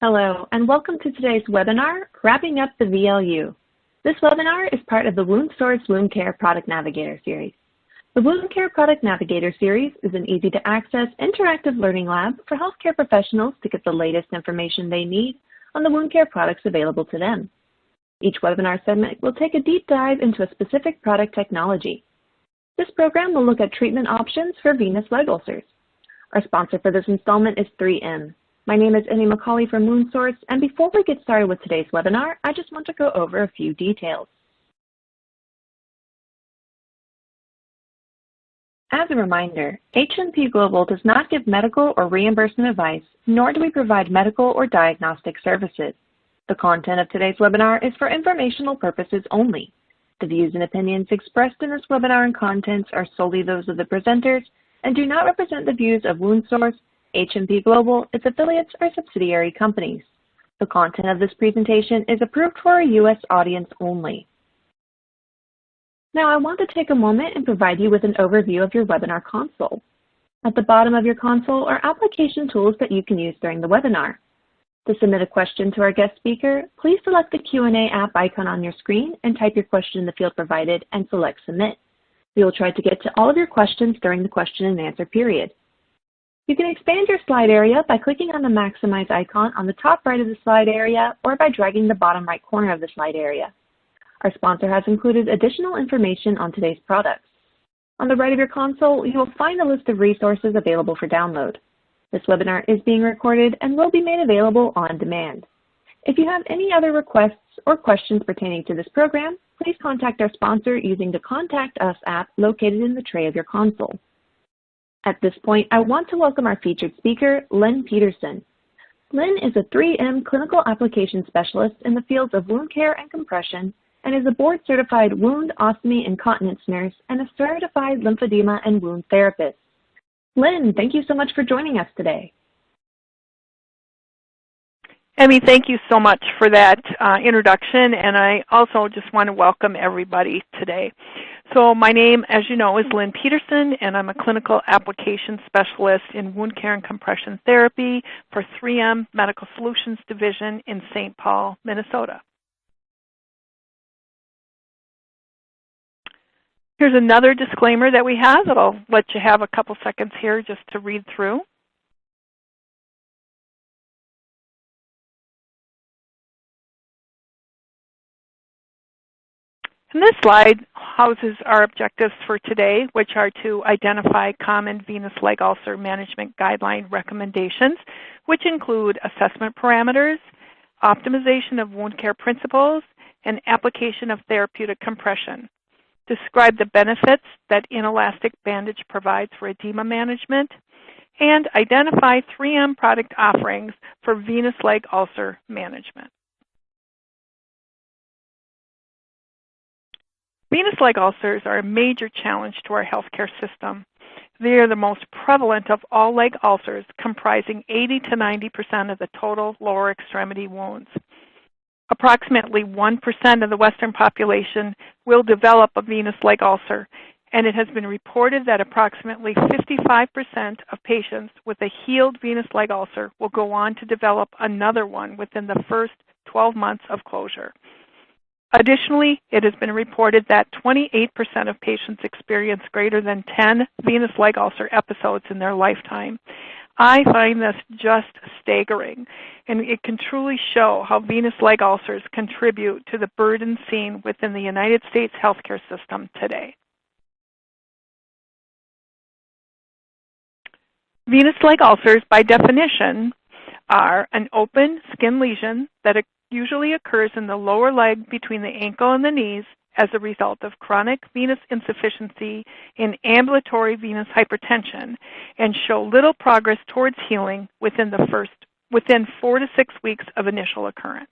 Hello, and welcome to today's webinar, Wrapping Up the VLU. This webinar is part of the Wound Source Wound Care Product Navigator series. The Wound Care Product Navigator series is an easy-to-access interactive learning lab for healthcare professionals to get the latest information they need on the wound care products available to them. Each webinar segment will take a deep dive into a specific product technology. This program will look at treatment options for venous leg ulcers. Our sponsor for this installment is 3M. My name is Amy McCauley from Wound Source, and before we get started with today's webinar, I just want to go over a few details. As a reminder, H&P Global does not give medical or reimbursement advice, nor do we provide medical or diagnostic services. The content of today's webinar is for informational purposes only. The views and opinions expressed in this webinar and contents are solely those of the presenters and do not represent the views of Wound Source, H&P Global, its affiliates, or subsidiary companies. The content of this presentation is approved for a U.S. audience only. Now, I want to take a moment and provide you with an overview of your webinar console. At the bottom of your console are application tools that you can use during the webinar. To submit a question to our guest speaker, please select the Q&A app icon on your screen and type your question in the field provided and select Submit. We will try to get to all of your questions during the question and answer period. You can expand your slide area by clicking on the Maximize icon on the top right of the slide area or by dragging the bottom right corner of the slide area. Our sponsor has included additional information on today's products. On the right of your console, you will find a list of resources available for download. This webinar is being recorded and will be made available on demand. If you have any other requests or questions pertaining to this program, please contact our sponsor using the Contact Us app located in the tray of your console. At this point, I want to welcome our featured speaker, Lynn Peterson. Lynn is a 3M clinical application specialist in the fields of wound care and compression and is a board-certified wound, ostomy, and continence nurse and a certified lymphedema and wound therapist. Lynn, thank you so much for joining us today. Amy, thank you so much for that introduction, and I also just want to welcome everybody today. So my name, as you know, is Lynn Peterson, and I'm a clinical application specialist in wound care and compression therapy for 3M Medical Solutions Division in St. Paul, Minnesota. Here's another disclaimer that we have that I'll let you have a couple seconds here just to read through. And this slide houses our objectives for today, which are to identify common venous leg ulcer management guideline recommendations, which include assessment parameters, optimization of wound care principles, and application of therapeutic compression. Describe the benefits that inelastic bandage provides for edema management, and identify 3M product offerings for venous leg ulcer management. Venous leg ulcers are a major challenge to our healthcare system. They are the most prevalent of all leg ulcers, comprising 80 to 90% of the total lower extremity wounds. Approximately 1% of the Western population will develop a venous leg ulcer, and it has been reported that approximately 55% of patients with a healed venous leg ulcer will go on to develop another one within the first 12 months of closure. Additionally, it has been reported that 28% of patients experience greater than 10 venous leg ulcer episodes in their lifetime. I find this just staggering, and it can truly show how venous leg ulcers contribute to the burden seen within the United States healthcare system today. Venous leg ulcers, by definition, are an open skin lesion that usually occurs in the lower leg between the ankle and the knees as a result of chronic venous insufficiency in ambulatory venous hypertension and show little progress towards healing within 4 to 6 weeks of initial occurrence.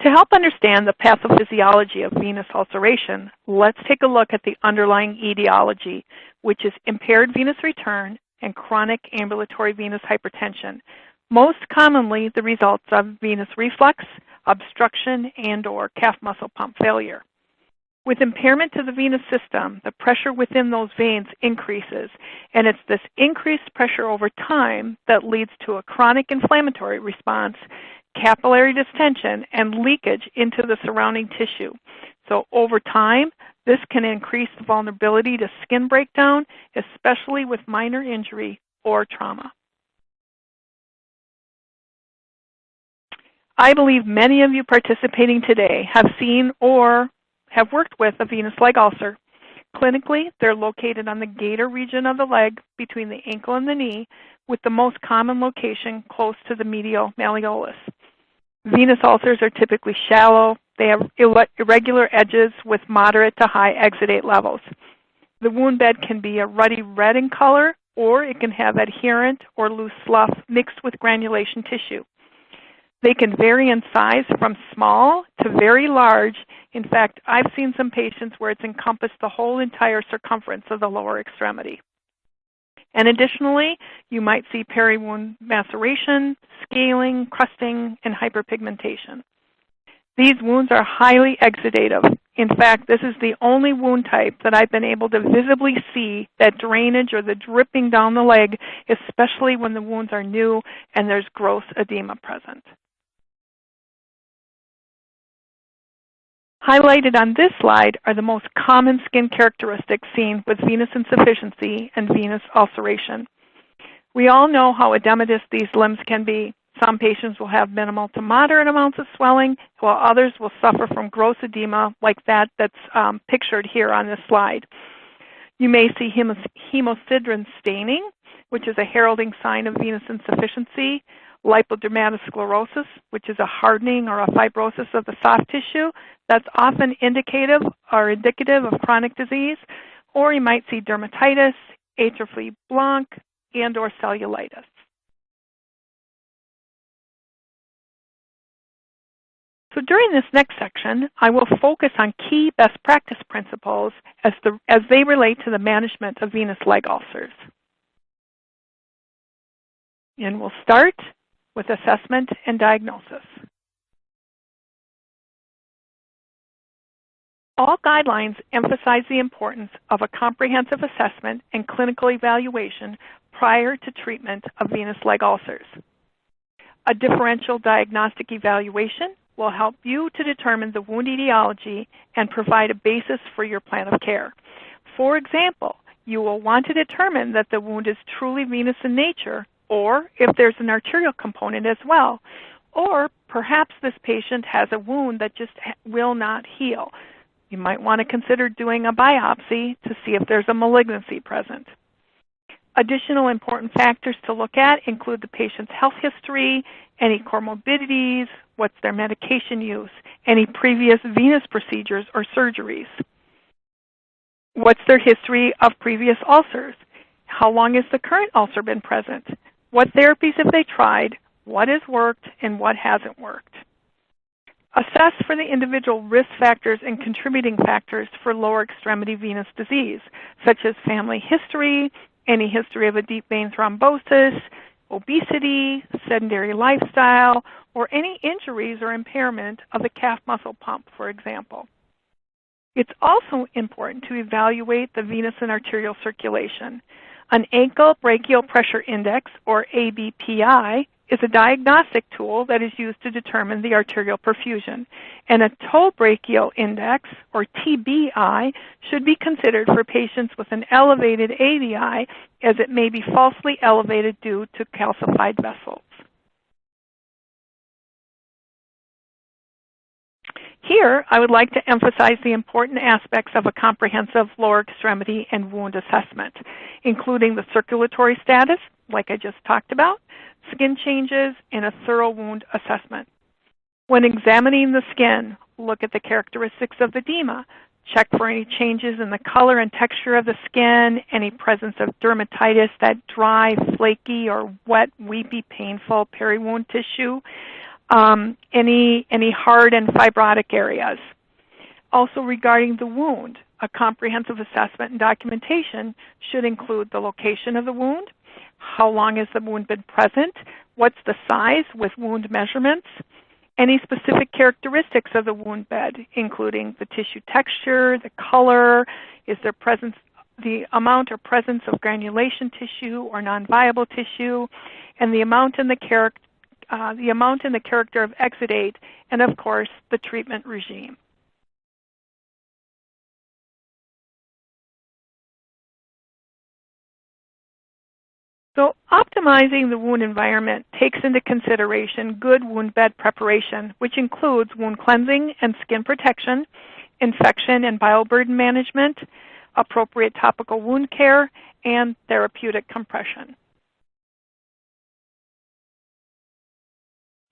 To help understand the pathophysiology of venous ulceration, let's take a look at the underlying etiology, which is impaired venous return and chronic ambulatory venous hypertension, most commonly the results of venous reflux, obstruction, and/or calf muscle pump failure. With impairment to the venous system, the pressure within those veins increases, and it's this increased pressure over time that leads to a chronic inflammatory response, capillary distension, and leakage into the surrounding tissue. So over time, this can increase the vulnerability to skin breakdown, especially with minor injury or trauma. I believe many of you participating today have seen or have worked with a venous leg ulcer. Clinically, they're located on the gaiter region of the leg between the ankle and the knee, with the most common location close to the medial malleolus. Venous ulcers are typically shallow. They have irregular edges with moderate to high exudate levels. The wound bed can be a ruddy red in color, or it can have adherent or loose slough mixed with granulation tissue. They can vary in size from small to very large. In fact, I've seen some patients where it's encompassed the whole entire circumference of the lower extremity. And additionally, you might see peri-wound maceration, scaling, crusting, and hyperpigmentation. These wounds are highly exudative. In fact, this is the only wound type that I've been able to visibly see that drainage or the dripping down the leg, especially when the wounds are new and there's gross edema present. Highlighted on this slide are the most common skin characteristics seen with venous insufficiency and venous ulceration. We all know how edematous these limbs can be. Some patients will have minimal to moderate amounts of swelling, while others will suffer from gross edema like that's pictured here on this slide. You may see hemosiderin staining, which is a heralding sign of venous insufficiency, lipodermatosclerosis, which is a hardening or a fibrosis of the soft tissue. That's often indicative of chronic disease, or you might see dermatitis, atrophy blanc, and or cellulitis. So during this next section, I will focus on key best practice principles as they relate to the management of venous leg ulcers. And we'll start with assessment and diagnosis. All guidelines emphasize the importance of a comprehensive assessment and clinical evaluation prior to treatment of venous leg ulcers. A differential diagnostic evaluation will help you to determine the wound etiology and provide a basis for your plan of care. For example, you will want to determine that the wound is truly venous in nature, or if there's an arterial component as well, or perhaps this patient has a wound that just will not heal. You might want to consider doing a biopsy to see if there's a malignancy present. Additional important factors to look at include the patient's health history, any comorbidities, what's their medication use, any previous venous procedures or surgeries. What's their history of previous ulcers? How long has the current ulcer been present? What therapies have they tried? What has worked and what hasn't worked? Assess for the individual risk factors and contributing factors for lower extremity venous disease, such as family history, any history of a deep vein thrombosis, obesity, sedentary lifestyle, or any injuries or impairment of the calf muscle pump, for example. It's also important to evaluate the venous and arterial circulation. An ankle brachial pressure index, or ABPI, is a diagnostic tool that is used to determine the arterial perfusion, and a toe brachial index, or TBI, should be considered for patients with an elevated ABI, as it may be falsely elevated due to calcified vessels. Here, I would like to emphasize the important aspects of a comprehensive lower extremity and wound assessment, including the circulatory status, like I just talked about, skin changes, and a thorough wound assessment. When examining the skin, look at the characteristics of the edema. Check for any changes in the color and texture of the skin, any presence of dermatitis, that dry, flaky, or wet, weepy, painful peri-wound tissue, any hard and fibrotic areas. Also regarding the wound, a comprehensive assessment and documentation should include the location of the wound, how long has the wound been present, what's the size with wound measurements, Any specific characteristics of the wound bed, including the tissue texture, the color, is there presence, the amount or presence of granulation tissue or non-viable tissue, and the amount and the character of exudate, and of course the treatment regime. So optimizing the wound environment takes into consideration good wound bed preparation, which includes wound cleansing and skin protection, infection and bioburden management, appropriate topical wound care, and therapeutic compression.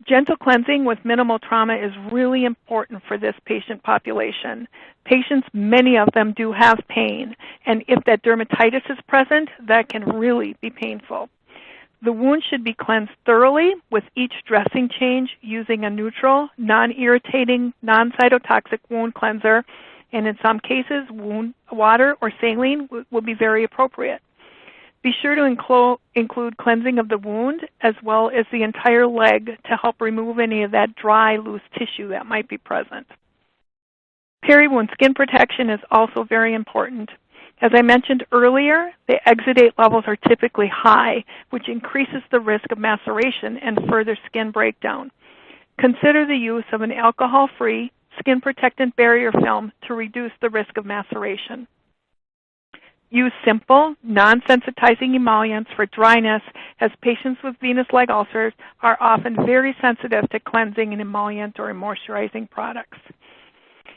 Gentle cleansing with minimal trauma is really important for this patient population. Patients, many of them do have pain, and if that dermatitis is present, that can really be painful. The wound should be cleansed thoroughly with each dressing change using a neutral, non-irritating, non-cytotoxic wound cleanser, and in some cases, wound water or saline will be very appropriate. Be sure to include cleansing of the wound as well as the entire leg to help remove any of that dry, loose tissue that might be present. Peri-wound skin protection is also very important. As I mentioned earlier, the exudate levels are typically high, which increases the risk of maceration and further skin breakdown. Consider the use of an alcohol-free skin protectant barrier film to reduce the risk of maceration. Use simple, non-sensitizing emollients for dryness, as patients with venous leg ulcers are often very sensitive to cleansing and emollient or moisturizing products.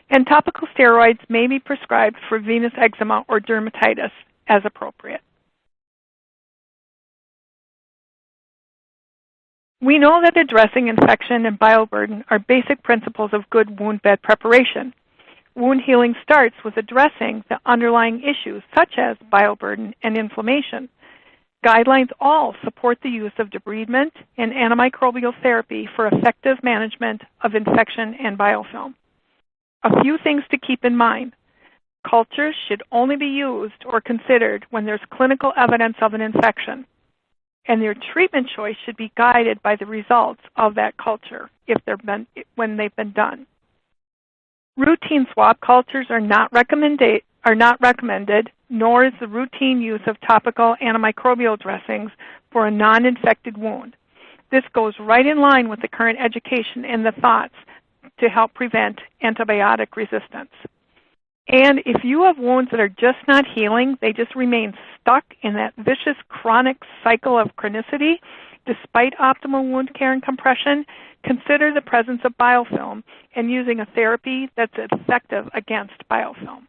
And topical steroids may be prescribed for venous eczema or dermatitis as appropriate. We know that addressing infection and bioburden are basic principles of good wound bed preparation. Wound healing starts with addressing the underlying issues such as bioburden and inflammation. Guidelines all support the use of debridement and antimicrobial therapy for effective management of infection and biofilm. A few things to keep in mind. Cultures should only be used or considered when there's clinical evidence of an infection, and their treatment choice should be guided by the results of that culture when they've been done. Routine swab cultures are not recommended, nor is the routine use of topical antimicrobial dressings for a non-infected wound. This goes right in line with the current education and the thoughts to help prevent antibiotic resistance. And if you have wounds that are just not healing, they just remain stuck in that vicious chronic cycle of chronicity, despite optimal wound care and compression, consider the presence of biofilm and using a therapy that's effective against biofilm.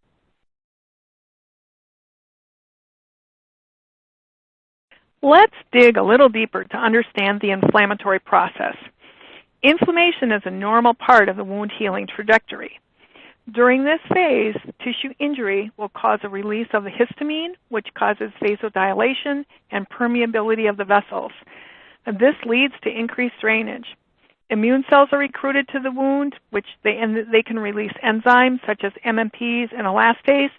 Let's dig a little deeper to understand the inflammatory process. Inflammation is a normal part of the wound healing trajectory. During this phase, tissue injury will cause a release of the histamine, which causes vasodilation and permeability of the vessels. And this leads to increased drainage. Immune cells are recruited to the wound, which they can release enzymes such as MMPs and elastase.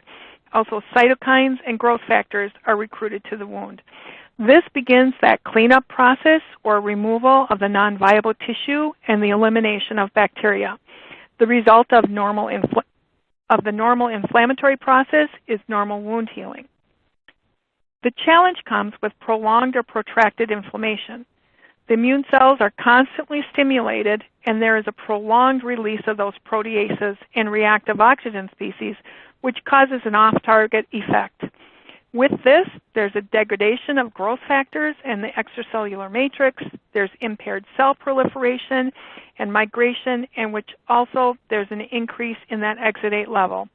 Also, cytokines and growth factors are recruited to the wound. This begins that cleanup process or removal of the non-viable tissue and the elimination of bacteria. The result of the normal inflammatory process is normal wound healing. The challenge comes with prolonged or protracted inflammation. The immune cells are constantly stimulated, and there is a prolonged release of those proteases and reactive oxygen species, which causes an off-target effect. With this, there's a degradation of growth factors and the extracellular matrix. There's impaired cell proliferation and migration, and which also there's an increase in that exudate level.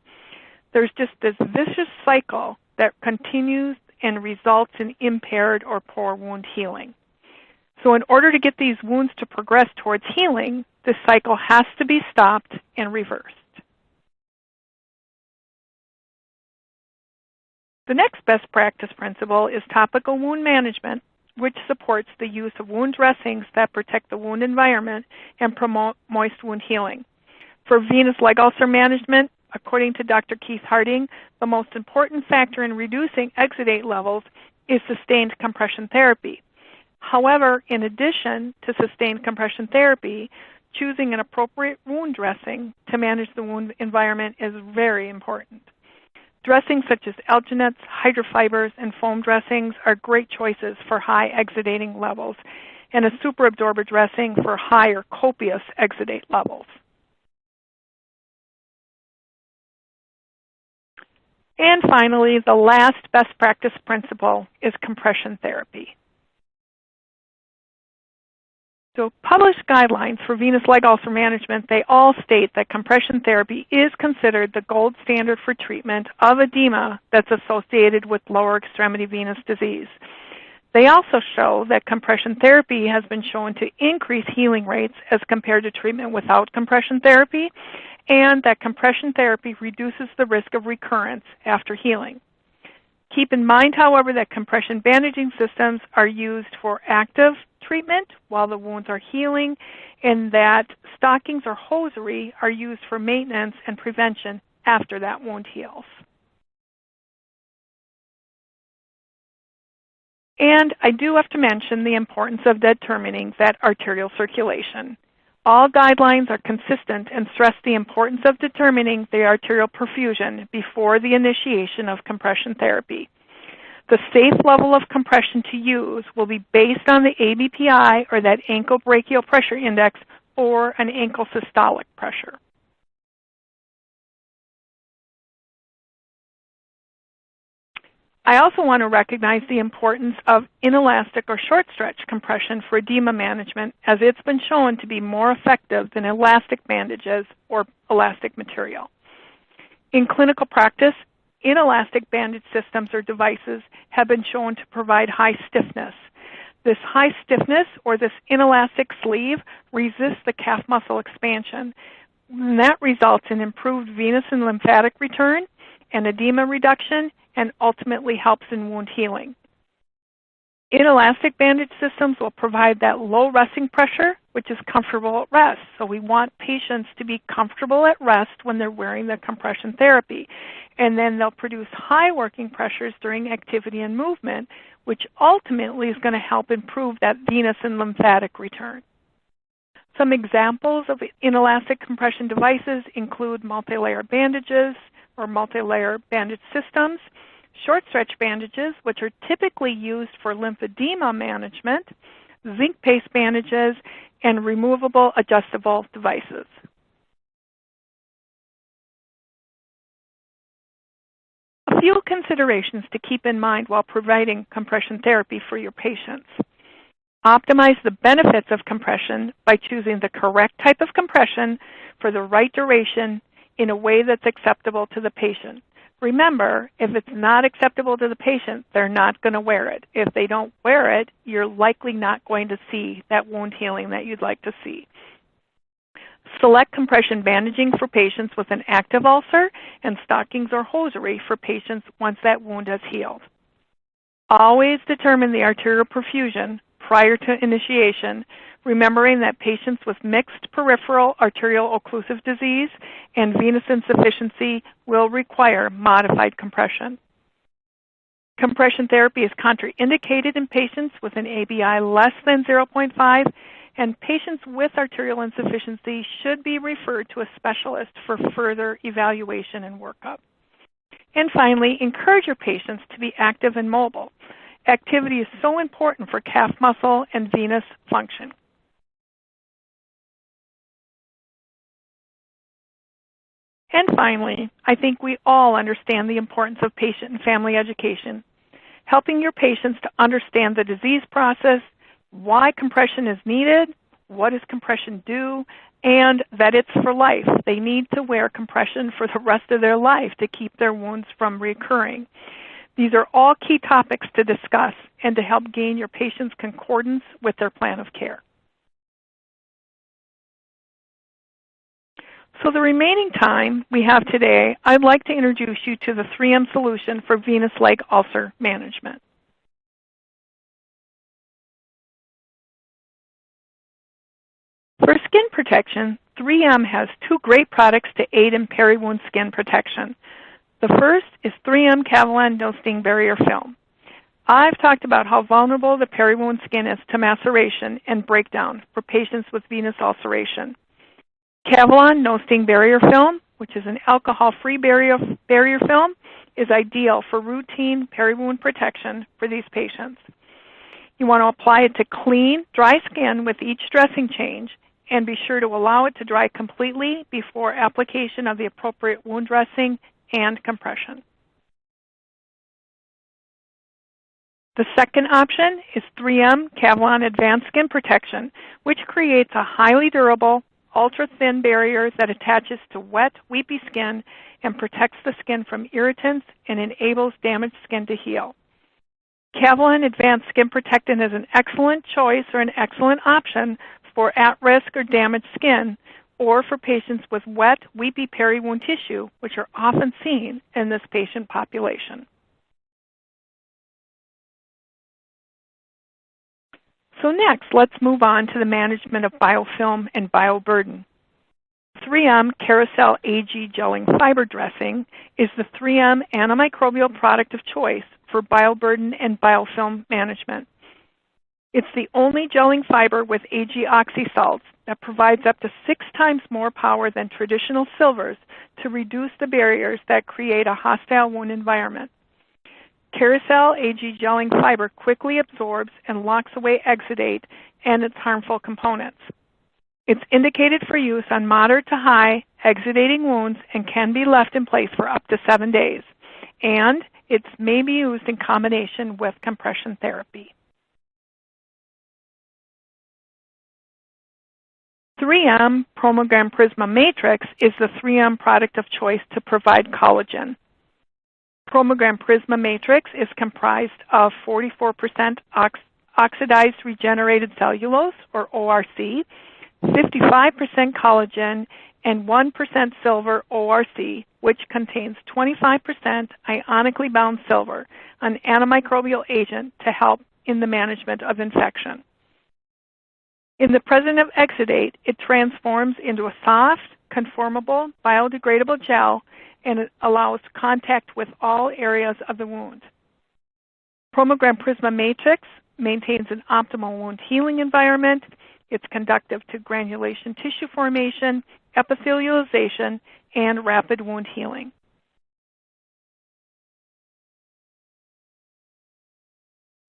There's just this vicious cycle that continues and results in impaired or poor wound healing. So in order to get these wounds to progress towards healing, this cycle has to be stopped and reversed. The next best practice principle is topical wound management, which supports the use of wound dressings that protect the wound environment and promote moist wound healing. For venous leg ulcer management, according to Dr. Keith Harding, the most important factor in reducing exudate levels is sustained compression therapy. However, in addition to sustained compression therapy, choosing an appropriate wound dressing to manage the wound environment is very important. Dressings such as alginates, hydrofibers, and foam dressings are great choices for high exudating levels, and a superabsorber dressing for high or copious exudate levels. And finally, the last best practice principle is compression therapy. So published guidelines for venous leg ulcer management, they all state that compression therapy is considered the gold standard for treatment of edema that's associated with lower extremity venous disease. They also show that compression therapy has been shown to increase healing rates as compared to treatment without compression therapy, and that compression therapy reduces the risk of recurrence after healing. Keep in mind, however, that compression bandaging systems are used for active treatment while the wounds are healing, and that stockings or hosiery are used for maintenance and prevention after that wound heals. And I do have to mention the importance of determining that arterial circulation. All guidelines are consistent and stress the importance of determining the arterial perfusion before the initiation of compression therapy. The safe level of compression to use will be based on the ABPI, or that ankle brachial pressure index, or an ankle systolic pressure. I also want to recognize the importance of inelastic or short stretch compression for edema management, as it's been shown to be more effective than elastic bandages or elastic material. In clinical practice, inelastic bandage systems or devices have been shown to provide high stiffness. This high stiffness, or this inelastic sleeve, resists the calf muscle expansion, and that results in improved venous and lymphatic return and edema reduction, and ultimately helps in wound healing. Inelastic bandage systems will provide that low resting pressure, which is comfortable at rest. So we want patients to be comfortable at rest when they're wearing the compression therapy. And then they'll produce high working pressures during activity and movement, which ultimately is going to help improve that venous and lymphatic return. Some examples of inelastic compression devices include multi-layer bandages or multi-layer bandage systems, short stretch bandages, which are typically used for lymphedema management, zinc paste bandages, and removable adjustable devices. A few considerations to keep in mind while providing compression therapy for your patients. Optimize the benefits of compression by choosing the correct type of compression for the right duration in a way that's acceptable to the patient. Remember, if it's not acceptable to the patient, they're not going to wear it. If they don't wear it, you're likely not going to see that wound healing that you'd like to see. Select compression bandaging for patients with an active ulcer and stockings or hosiery for patients once that wound has healed. Always determine the arterial perfusion prior to initiation, remembering that patients with mixed peripheral arterial occlusive disease and venous insufficiency will require modified compression. Compression therapy is contraindicated in patients with an ABI less than 0.5, and patients with arterial insufficiency should be referred to a specialist for further evaluation and workup. And finally, encourage your patients to be active and mobile. Activity is so important for calf muscle and venous function. And finally, I think we all understand the importance of patient and family education. Helping your patients to understand the disease process, why compression is needed, what does compression do, and that it's for life. They need to wear compression for the rest of their life to keep their wounds from recurring. These are all key topics to discuss and to help gain your patient's concordance with their plan of care. So the remaining time we have today, I'd like to introduce you to the 3M solution for venous leg ulcer management. For skin protection, 3M has two great products to aid in peri-wound skin protection. The first is 3M Cavalon No Sting Barrier Film. I've talked about how vulnerable the peri-wound skin is to maceration and breakdown for patients with venous ulceration. Kevlar no-sting barrier film, which is an alcohol-free barrier film, is ideal for routine peri-wound protection for these patients. You want to apply it to clean, dry skin with each dressing change, and be sure to allow it to dry completely before application of the appropriate wound dressing and compression. The second option is 3M Kevlar Advanced Skin Protection, which creates a highly durable, ultra-thin barrier that attaches to wet, weepy skin and protects the skin from irritants and enables damaged skin to heal. Kevlar Advanced Skin Protectant is an excellent choice or an excellent option for at-risk or damaged skin, or for patients with wet, weepy peri-wound tissue, which are often seen in this patient population. So next, let's move on to the management of biofilm and bioburden. 3M Carousel AG Gelling Fiber Dressing is the 3M antimicrobial product of choice for bioburden and biofilm management. It's the only gelling fiber with AG oxysalts that provides up to 6 times more power than traditional silvers to reduce the barriers that create a hostile wound environment. Carousel AG gelling fiber quickly absorbs and locks away exudate and its harmful components. It's indicated for use on moderate to high exudating wounds and can be left in place for up to 7 days. And it may be used in combination with compression therapy. 3M Promogram Prisma Matrix is the 3M product of choice to provide collagen. Promogram Prisma Matrix is comprised of 44% oxidized regenerated cellulose, or ORC, 55% collagen, and 1% silver, ORC, which contains 25% ionically bound silver, an antimicrobial agent to help in the management of infection. In the presence of exudate, it transforms into a soft, conformable, biodegradable gel, and it allows contact with all areas of the wound. Promogram Prisma Matrix maintains an optimal wound healing environment. It's conductive to granulation tissue formation, epithelialization, and rapid wound healing.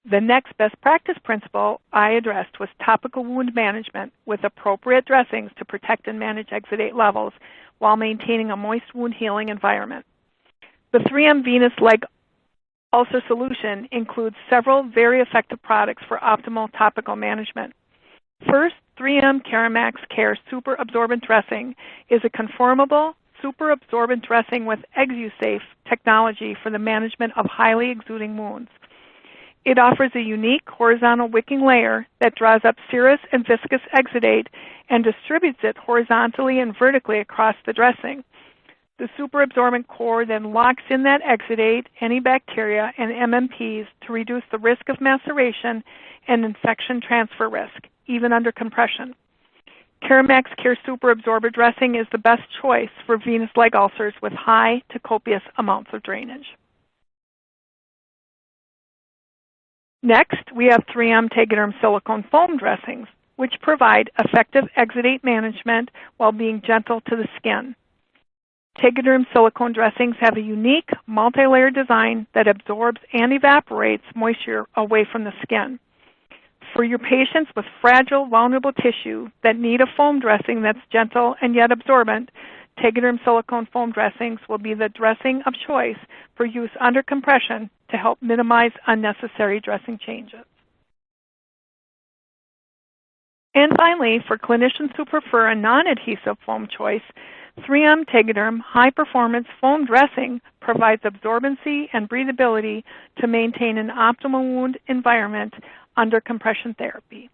The next best practice principle I addressed was topical wound management with appropriate dressings to protect and manage exudate levels while maintaining a moist wound healing environment. The 3M Venous Leg Ulcer Solution includes several very effective products for optimal topical management. First, 3M Caramax Care Super Absorbent Dressing is a conformable, super absorbent dressing with ExuSafe technology for the management of highly exuding wounds. It offers a unique horizontal wicking layer that draws up serous and viscous exudate and distributes it horizontally and vertically across the dressing. The superabsorbent core then locks in that exudate, any bacteria, and MMPs to reduce the risk of maceration and infection transfer risk, even under compression. Caramax Care Superabsorber Dressing is the best choice for venous leg ulcers with high to copious amounts of drainage. Next, we have 3M Tegaderm silicone foam dressings, which provide effective exudate management while being gentle to the skin. Tegaderm silicone dressings have a unique multi-layer design that absorbs and evaporates moisture away from the skin. For your patients with fragile, vulnerable tissue that need a foam dressing that's gentle and yet absorbent, Tegaderm silicone foam dressings will be the dressing of choice for use under compression to help minimize unnecessary dressing changes. And finally, for clinicians who prefer a non-adhesive foam choice, 3M Tegaderm High Performance Foam Dressing provides absorbency and breathability to maintain an optimal wound environment under compression therapy.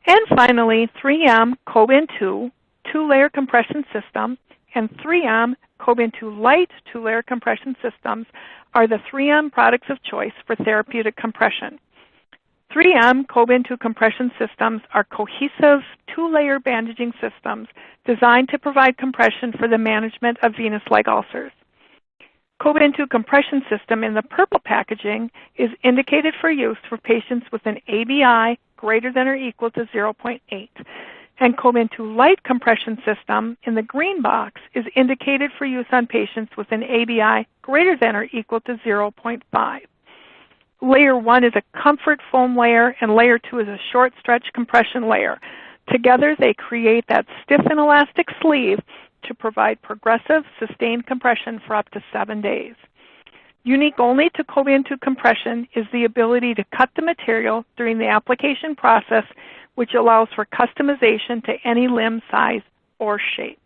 And finally, 3M Cobin 2 two-layer compression system and 3M Cobin 2 Light two-layer compression systems are the 3M products of choice for therapeutic compression. 3M Cobin 2 compression systems are cohesive two-layer bandaging systems designed to provide compression for the management of venous leg ulcers. Cobin 2 compression system in the purple packaging is indicated for use for patients with an ABI greater than or equal to 0.8. And Cobian 2 Light compression system in the green box is indicated for use on patients with an ABI greater than or equal to 0.5. Layer 1 is a comfort foam layer, and layer 2 is a short stretch compression layer. Together they create that stiff and elastic sleeve to provide progressive, sustained compression for up to 7 days. Unique only to Cobian 2 compression is the ability to cut the material during the application process, which allows for customization to any limb size or shape.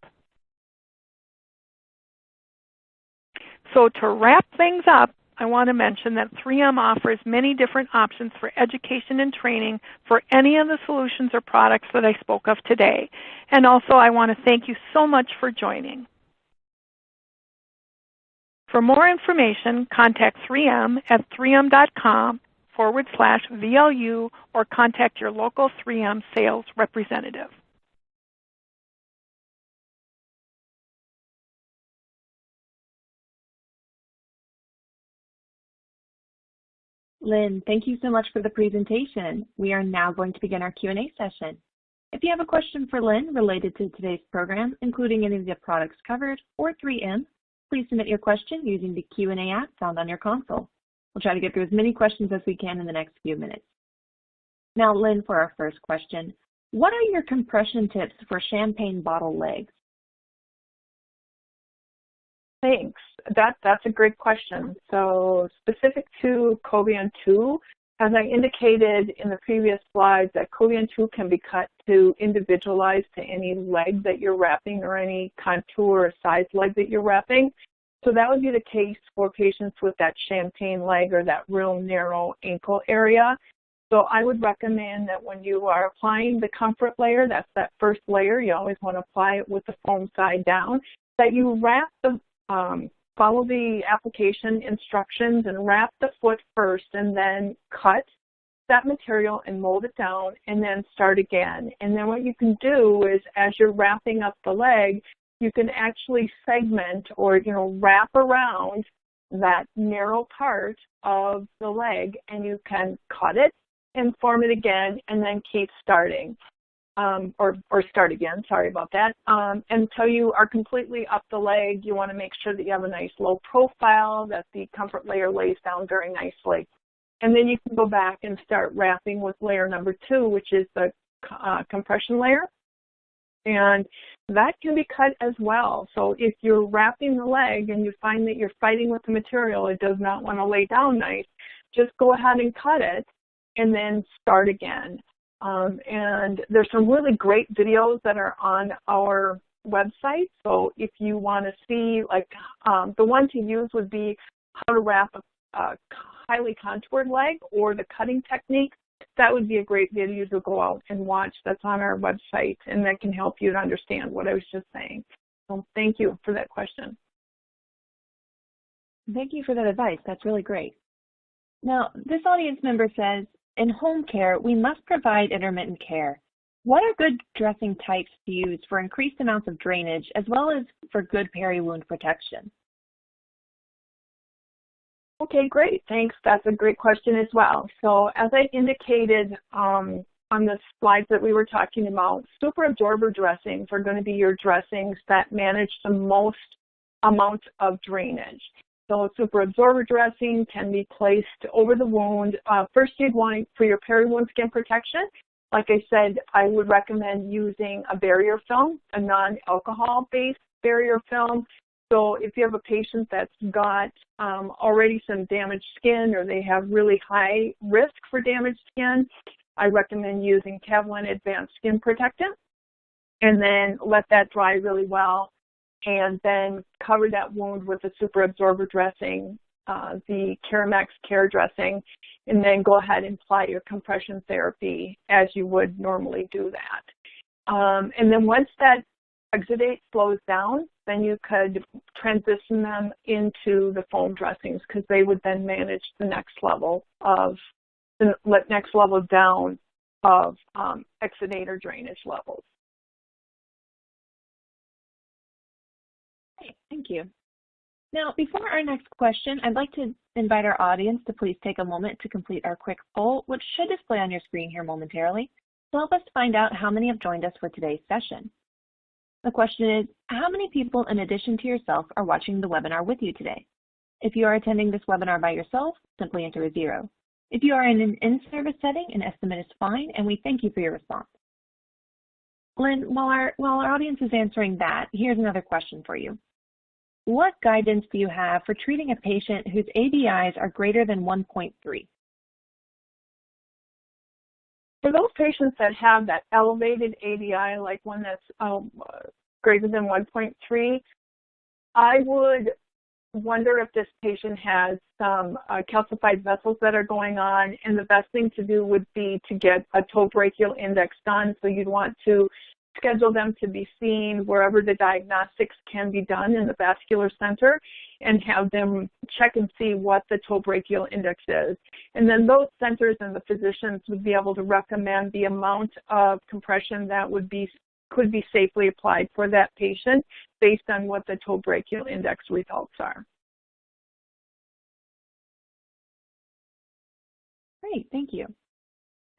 So to wrap things up, I want to mention that 3M offers many different options for education and training for any of the solutions or products that I spoke of today. And also I want to thank you so much for joining. For more information, contact 3M at 3m.com/VLU or contact your local 3M sales representative. Lynn, thank you so much for the presentation. We are now going to begin our Q&A session. If you have a question for Lynn related to today's program, including any of the products covered or 3M, please submit your question using the Q&A app found on your console. We'll try to get through as many questions as we can in the next few minutes. Now, Lynn, for our first question, what are your compression tips for champagne bottle legs? Thanks. That's a great question. So specific to Cobian 2, as I indicated in the previous slides, that Cobian 2 can be cut to individualize to any leg that you're wrapping or any contour or size leg that you're wrapping. So that would be the case for patients with that champagne leg or that real narrow ankle area. So I would recommend that when you are applying the comfort layer, that's that first layer, you always want to apply it with the foam side down, that you wrap the follow the application instructions and wrap the foot first and then cut that material and mold it down and then start again. And then what you can do is as you're wrapping up the leg, you can actually segment or, wrap around that narrow part of the leg and you can cut it and form it again and then keep starting. Or start again, sorry about that. Until you are completely up the leg, you want to make sure that you have a nice low profile, that the comfort layer lays down very nicely. And then you can go back and start wrapping with layer number 2, which is the compression layer. And that can be cut as well. So if you're wrapping the leg and you find that you're fighting with the material, it does not want to lay down nice, just go ahead and cut it and then start again. And there's some really great videos that are on our website. So if you want to see, the one to use would be how to wrap a highly contoured leg or the cutting technique. That would be a great video to go out and watch. That's on our website, and that can help you to understand what I was just saying. So thank you for that question. Thank you for that advice. That's really great. Now, this audience member says, in home care, we must provide intermittent care. What are good dressing types to use for increased amounts of drainage as well as for good peri-wound protection? Okay, great. Thanks. That's a great question as well. So as I indicated on the slides that we were talking about, super absorber dressings are going to be your dressings that manage the most amount of drainage. So super absorber dressing can be placed over the wound. First, you'd want for your peri-wound skin protection. Like I said, I would recommend using a barrier film, a non-alcohol-based barrier film. So if you have a patient that's got already some damaged skin or they have really high risk for damaged skin, I recommend using Kevlar Advanced Skin Protectant and then let that dry really well. And then cover that wound with a super absorber dressing, the Keramax Care dressing, and then go ahead and apply your compression therapy as you would normally do that. And then once that exudate slows down, then you could transition them into the foam dressings because they would then manage the next level down of exudate or drainage levels. Thank you. Now, before our next question, I'd like to invite our audience to please take a moment to complete our quick poll, which should display on your screen here momentarily, to help us find out how many have joined us for today's session. The question is, how many people in addition to yourself are watching the webinar with you today? If you are attending this webinar by yourself, simply enter a 0. If you are in an in-service setting, an estimate is fine, and we thank you for your response. Lynn, while our audience is answering that, here's another question for you. What guidance do you have for treating a patient whose ABIs are greater than 1.3? For those patients that have that elevated ABI, like one that's greater than 1.3, I would wonder if this patient has some calcified vessels that are going on, and the best thing to do would be to get a toe brachial index done. So you'd want to schedule them to be seen wherever the diagnostics can be done in the vascular center and have them check and see what the toe brachial index is. And then those centers and the physicians would be able to recommend the amount of compression that could be safely applied for that patient based on what the toe brachial index results are. Great, thank you.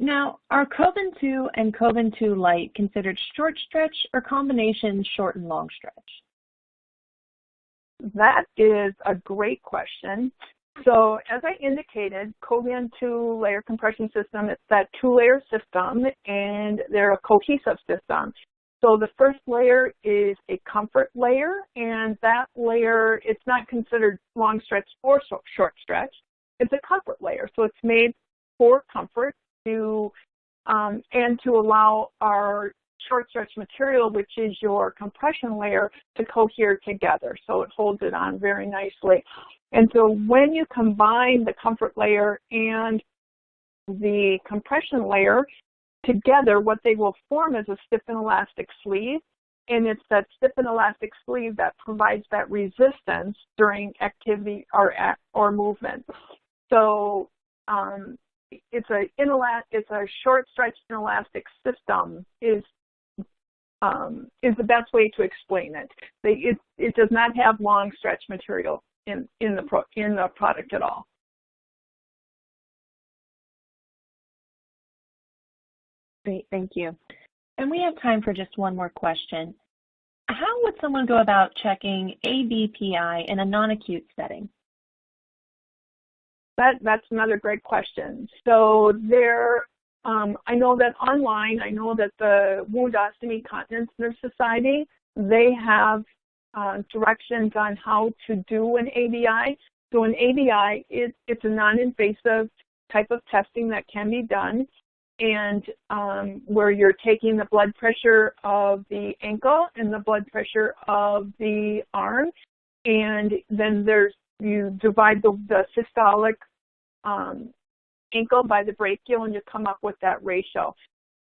Now, are Coven-2 and Coven-2 Lite considered short stretch or combination short and long stretch? That is a great question. So as I indicated, Coven 2-layer compression system, it's that 2-layer system, and they're a cohesive system. So the first layer is a comfort layer, and that layer, it's not considered long stretch or short stretch. It's a comfort layer. So it's made for comfort and to allow our short stretch material, which is your compression layer, to cohere together. So it holds it on very nicely. And so when you combine the comfort layer and the compression layer together, what they will form is a stiff and elastic sleeve. And it's that stiff and elastic sleeve that provides that resistance during activity or movement. So it's a short stretch inelastic system is the best way to explain it. It does not have long stretch material in the product at all. Great, thank you. And we have time for just one more question. How would someone go about checking ABPI in a non-acute setting? That's another great question. So I know that online, I know that the Wound Ostomy Continence Nurse Society, they have directions on how to do an ABI. So an ABI, it's a non-invasive type of testing that can be done, and where you're taking the blood pressure of the ankle and the blood pressure of the arm, and then you divide the systolic ankle by the brachial, and you come up with that ratio.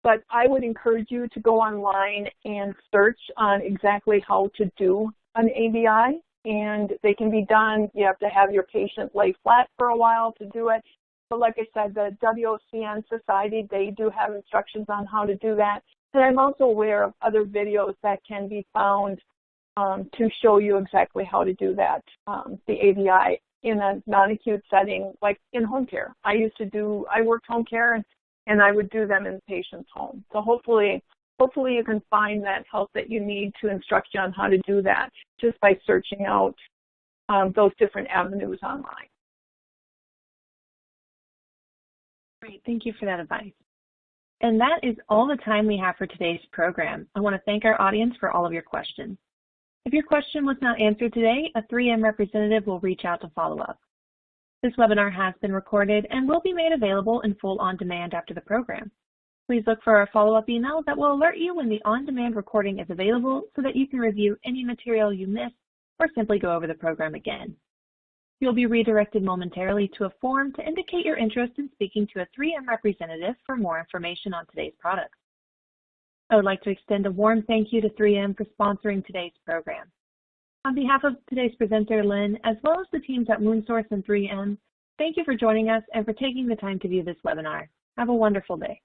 But I would encourage you to go online and search on exactly how to do an ABI, and they can be done. You have to have your patient lay flat for a while to do it. But like I said, the WOCN Society, they do have instructions on how to do that. And I'm also aware of other videos that can be found to show you exactly how to do that, the ABI in a non-acute setting, like in home care. I worked home care, and I would do them in the patient's home. So hopefully you can find that help that you need to instruct you on how to do that just by searching out those different avenues online. Great, thank you for that advice. And that is all the time we have for today's program. I want to thank our audience for all of your questions. If your question was not answered today, a 3M representative will reach out to follow up. This webinar has been recorded and will be made available in full on demand after the program. Please look for our follow-up email that will alert you when the on-demand recording is available so that you can review any material you missed or simply go over the program again. You'll be redirected momentarily to a form to indicate your interest in speaking to a 3M representative for more information on today's products. I would like to extend a warm thank you to 3M for sponsoring today's program. On behalf of today's presenter, Lynn, as well as the teams at WoundSource and 3M, thank you for joining us and for taking the time to view this webinar. Have a wonderful day.